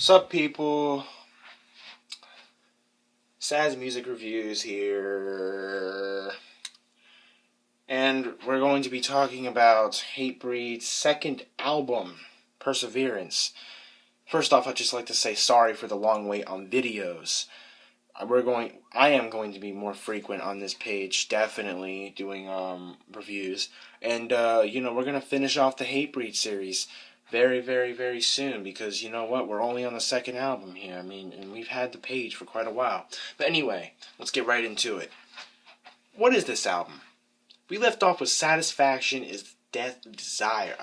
Sup people, Sad's Music Reviews here, and we're going to be talking about Hatebreed's second album, Perseverance. First off, I'd just like to say sorry for the long wait on videos. I am going to be more frequent on this page, definitely doing reviews, and we're gonna finish off the Hatebreed series very, very, very soon, because you know what, we're only on the second album here. I mean, and we've had the page for quite a while. But anyway, let's get right into it. What is this album? We left off with Satisfaction is Death of Desire.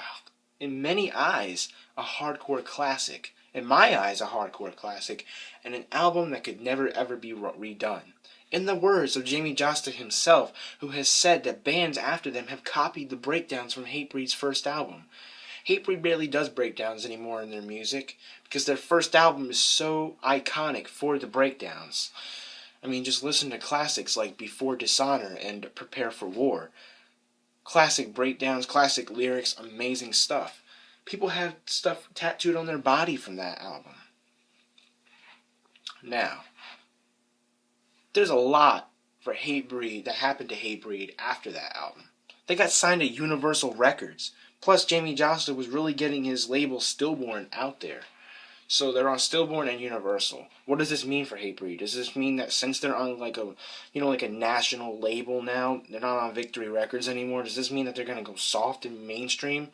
In many eyes, a hardcore classic. In my eyes, a hardcore classic, and an album that could never ever be redone. In the words of Jamie Josta himself, who has said that bands after them have copied the breakdowns from Hatebreed's first album. Hatebreed barely does breakdowns anymore in their music, because their first album is so iconic for the breakdowns. I mean, just listen to classics like Before Dishonor and Prepare for War. Classic breakdowns, classic lyrics, amazing stuff. People have stuff tattooed on their body from that album. Now, there's a lot for Hatebreed that happened to Hatebreed after that album. They got signed to Universal Records. Plus, Jamie Josta was really getting his label Stillborn out there. So they're on Stillborn and Universal. What does this mean for Hatebreed? Does this mean that since they're on like a national label now, they're not on Victory Records anymore? Does this mean that they're gonna go soft and mainstream?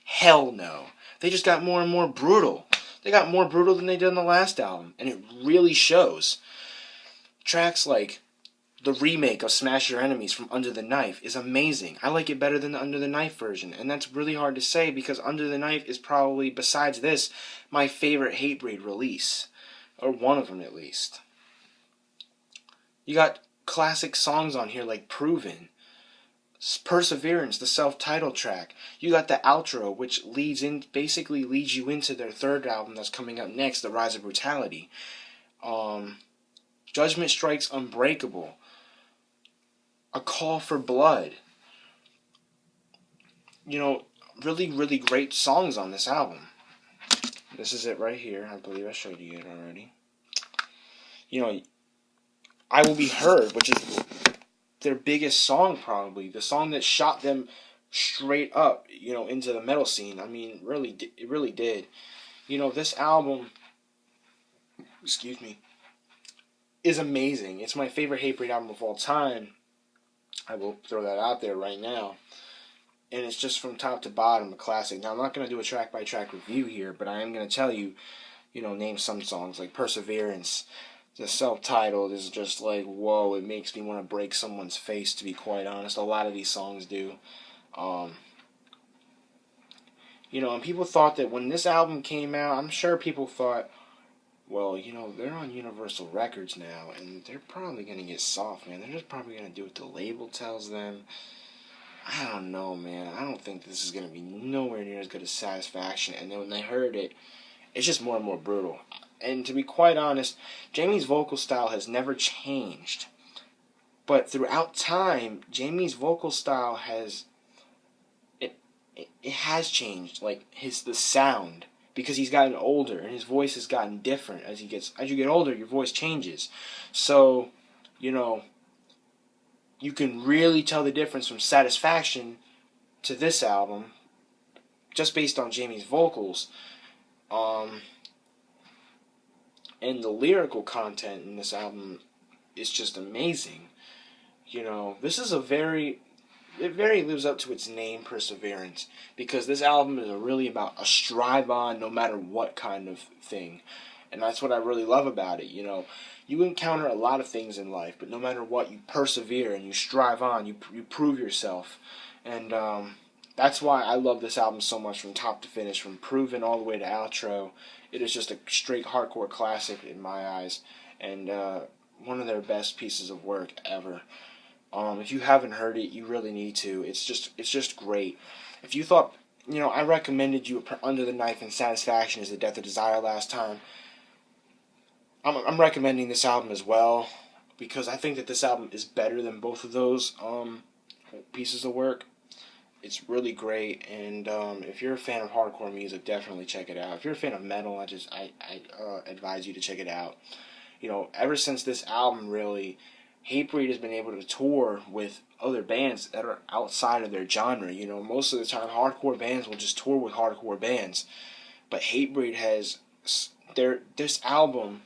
Hell no. They just got more and more brutal. They got more brutal than they did in the last album, and it really shows. Tracks like the remake of Smash Your Enemies from Under the Knife is amazing. I like it better than the Under the Knife version, and that's really hard to say because Under the Knife is probably, besides this, my favorite Hatebreed release. Or one of them at least. You got classic songs on here like Proven, Perseverance, the self-titled track. You got the outro, which basically leads you into their third album that's coming up next, The Rise of Brutality. Judgment Strike's Unbreakable. A Call for Blood. You know, really, really great songs on this album. This is it right here. I believe I showed you it already. You know, I Will Be Heard, which is their biggest song probably. The song that shot them straight up, into the metal scene. I mean, it really did. This album, is amazing. It's my favorite Hatebreed album of all time. I will throw that out there right now. And it's just from top to bottom a classic. Now, I'm not going to do a track-by-track review here, but I am going to tell you, name some songs. Like Perseverance, the self-titled is just like, whoa, it makes me want to break someone's face, to be quite honest. A lot of these songs do. And people thought that when this album came out, I'm sure people thought, well, they're on Universal Records now, and they're probably going to get soft, man. They're just probably going to do what the label tells them. I don't know, man. I don't think this is going to be nowhere near as good as Satisfaction. And then when they heard it, it's just more and more brutal. And to be quite honest, Jamie's vocal style has never changed. But throughout time, Jamie's vocal style has changed. Like the sound. Because he's gotten older and his voice has gotten different as you get older, your voice changes. So, you can really tell the difference from Satisfaction to this album just based on Jamie's vocals. And the lyrical content in this album is just amazing. This is it very lives up to its name, Perseverance, because this album is really about a strive on no matter what kind of thing. And that's what I really love about it. You encounter a lot of things in life, but no matter what, you persevere and you strive on, you prove yourself. And that's why I love this album so much from top to finish, from Proven all the way to outro. It is just a straight hardcore classic in my eyes, and one of their best pieces of work ever. If you haven't heard it, you really need to. It's just great. If you thought, I recommended you Under the Knife and Satisfaction is the Death of Desire last time, I'm recommending this album as well, because I think that this album is better than both of those pieces of work. It's really great, and if you're a fan of hardcore music, definitely check it out. If you're a fan of metal, I advise you to check it out. You know, ever since this album, really, Hatebreed has been able to tour with other bands that are outside of their genre. You know, most of the time, hardcore bands will just tour with hardcore bands, but Hatebreed has this album.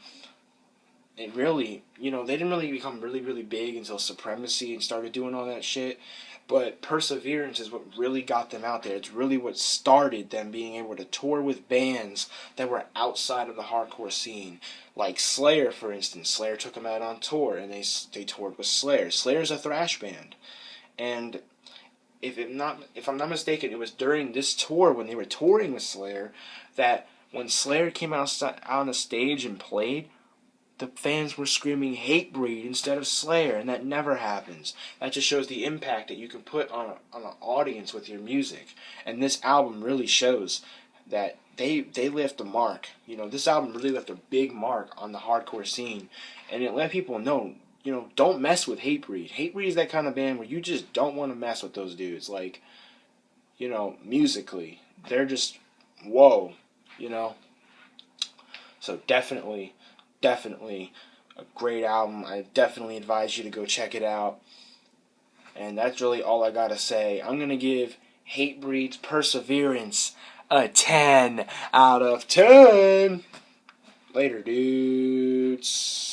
It really, you know, they didn't really become really big until Supremacy and started doing all that shit. But Perseverance is what really got them out there. It's really what started them being able to tour with bands that were outside of the hardcore scene. Like Slayer, for instance. Slayer took them out on tour, and they toured with Slayer. Slayer's a thrash band. And if I'm not mistaken, it was during this tour when they were touring with Slayer that when Slayer came out on the stage and played, the fans were screaming Hatebreed instead of Slayer, and that never happens. That just shows the impact that you can put on an audience with your music. And this album really shows that they left a mark. You know, this album really left a big mark on the hardcore scene, and it let people know, you know, don't mess with Hatebreed. Hatebreed is that kind of band where you just don't want to mess with those dudes. Like, you know, musically, they're just whoa, you know. So definitely a great album. I definitely advise you to go check it out. And that's really all I gotta say. I'm gonna give Hatebreed's Perseverance a 10 out of 10. Later, dudes.